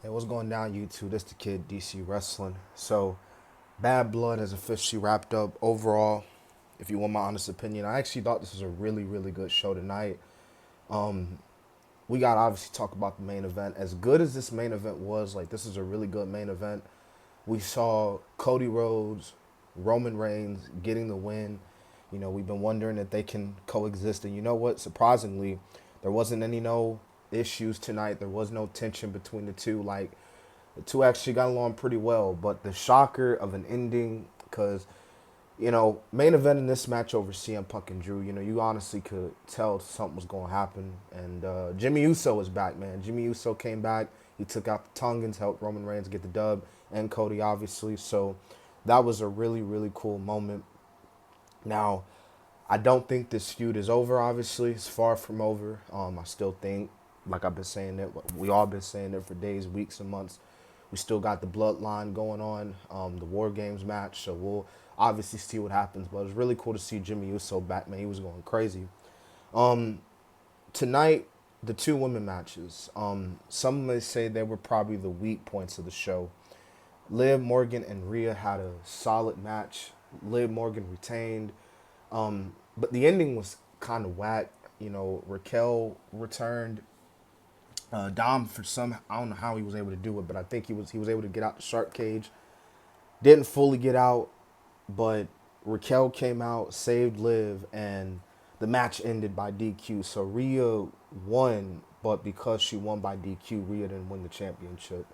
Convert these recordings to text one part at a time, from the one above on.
Hey, what's going down, YouTube? This the kid, DC Wrestling. So, Bad Blood has officially wrapped up. Overall, if you want my honest opinion, I actually thought this was a really, really good show tonight. We got to obviously talk about the main event. As good as this main event was, like, this is a really good main event. We saw Cody Rhodes, Roman Reigns getting the win. We've been wondering if they can coexist. And you know what? Surprisingly, there wasn't any no issues tonight. There was no tension between the two. Like, the two actually got along pretty well. But the shocker of an ending, because, main event in this match over CM Punk and Drew, you honestly could tell something was going to happen. And Jimmy Uso was back, man. Jimmy Uso came back. He took out the Tongans, helped Roman Reigns get the dub, and Cody, obviously. So that was a really, really cool moment. Now, I don't think this feud is over, obviously. It's far from over. I still think, like I've been saying it, we all been saying it for days, weeks, and months. We still got the bloodline going on, the War Games match. So we'll obviously see what happens. But it was really cool to see Jimmy Uso back, man. He was going crazy. Tonight, the two women matches. Some may say they were probably the weak points of the show. Liv Morgan and Rhea had a solid match. Liv Morgan retained. But the ending was kind of whack. Raquel returned. Dom, for some, I don't know how he was able to do it, but I think he was able to get out the shark cage. Didn't fully get out, but Raquel came out, saved Liv, and the match ended by DQ. So Rhea won, but because she won by DQ, Rhea didn't win the championship.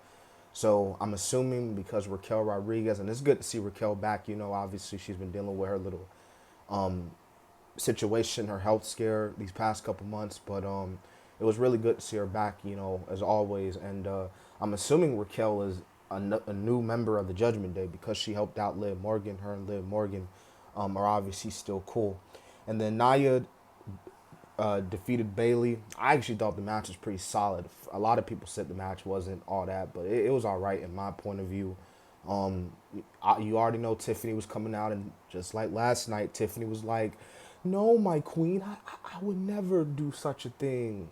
So I'm assuming because Raquel Rodriguez, and it's good to see Raquel back. Obviously she's been dealing with her little situation, her health scare these past couple months, but it was really good to see her back, as always. And I'm assuming Raquel is a new member of the Judgment Day because she helped out Liv Morgan. Her and Liv Morgan are obviously still cool. And then Nia defeated Bailey. I actually thought the match was pretty solid. A lot of people said the match wasn't all that, but it was all right in my point of view. You already know Tiffany was coming out, and just like last night, Tiffany was like, "No, my queen, I would never do such a thing."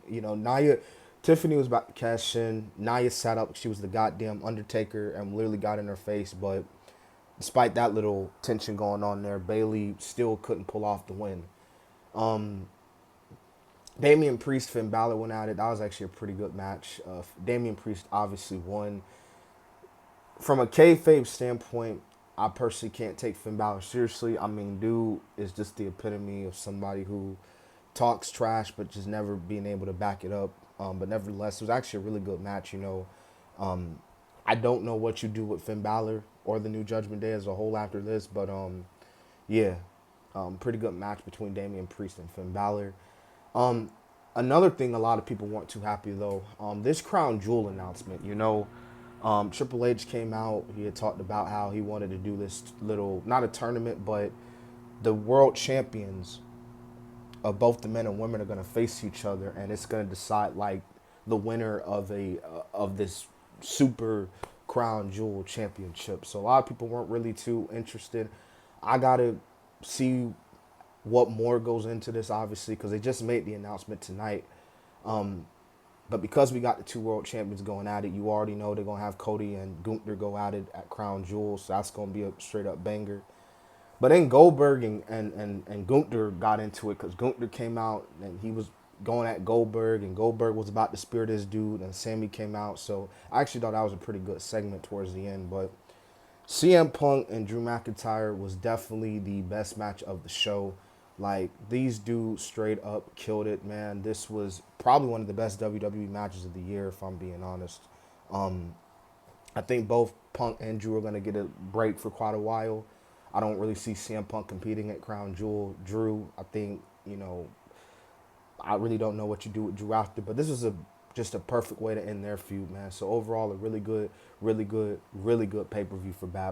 Tiffany was about to cash in. Nia sat up. She was the goddamn Undertaker and literally got in her face. But despite that little tension going on there, Bailey still couldn't pull off the win. Damian Priest, Finn Balor went at it. That was actually a pretty good match. Damian Priest obviously won. From a kayfabe standpoint, I personally can't take Finn Balor seriously. I mean, dude is just the epitome of somebody who talks trash but just never being able to back it up. But nevertheless, it was actually a really good match. I don't know what you do with Finn Balor or the New Judgment Day as a whole after this, but yeah, pretty good match between Damian Priest and Finn Balor. Um, Another thing a lot of people weren't too happy though, this Crown Jewel announcement. Triple H came out. He had talked about how he wanted to do this little, not a tournament, but the world champions of both the men and women are going to face each other, and it's going to decide like the winner of a of this super crown jewel championship. So a lot of people weren't really too interested. I gotta see what more goes into this, obviously, because they just made the announcement tonight. But because we got the two world champions going at it, you already know they're gonna have Cody and Gunther go at it at Crown Jewel, so that's gonna be a straight up banger. But then Goldberg and Gunther got into it because Gunther came out and he was going at Goldberg, and Goldberg was about to spear this dude, and Sammy came out. So I actually thought that was a pretty good segment towards the end. But CM Punk and Drew McIntyre was definitely the best match of the show. Like, these dudes straight up killed it, man. This was probably one of the best WWE matches of the year, if I'm being honest. I think both Punk and Drew are going to get a break for quite a while. I don't really see CM Punk competing at Crown Jewel. Drew, I think, I really don't know what you do with Drew after, but this is just a perfect way to end their feud, man. So overall, a really good, really good, really good pay-per-view for Bad